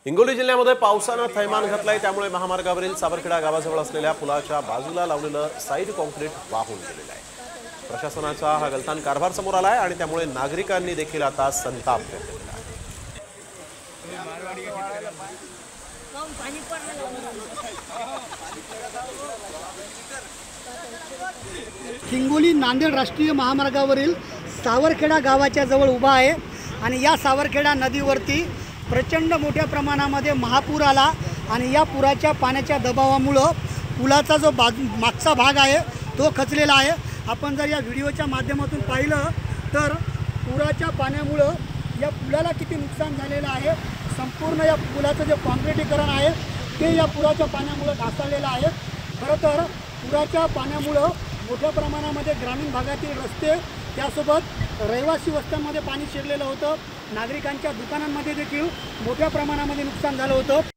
हिंगोली जिल्ह्यामध्ये पावसानं थैमान घातलंय। त्यामुळे महामार्गावरील सावरखेडा गावाजवळ असलेल्या पुलाच्या बाजूला लावलेलं साईड कॉन्क्रीट वाहून गेलेलं आहे। प्रशासनाचा हा गलथान कारभार समोर आलाय आणि त्यामुळे नागरिकांनी देखील आता संताप व्यक्त केला आहे। हिंगोली नांदेड राष्ट्रीय महामार्गावरील सावरखेडा गावाच्या जवळ उभा आहे आणि या सावरखेडा नदीवरती प्रचंड मोठ्या प्रमाणामध्ये महापूर आला आणि या पुराच्या पाण्याच्या दबावामुळे पुलाचा जो मागचा भाग आहे तो खचलेला आहे। आपण जर या व्हिडिओच्या माध्यमातून पाहिलं तर पुराच्या पाण्यामुळे या पुलाला किती नुकसान झालेलं आहे। संपूर्ण या पुलाचं जे कॉन्क्रिटीकरण आहे ते या पुराच्या पाण्यामुळे ढासळलेलं आहे। खरं तर पुराच्या पाण्यामुळे मोठ्या प्रमाणामध्ये ग्रामीण भागातील रस्ते त्यासोबत रहिवासी वस्त्यांमध्ये पाणी शिरलेलं होतं। नागरिकांच्या दुकानांमध्ये देखील मोठ्या प्रमाणामध्ये नुकसान झालं होतं।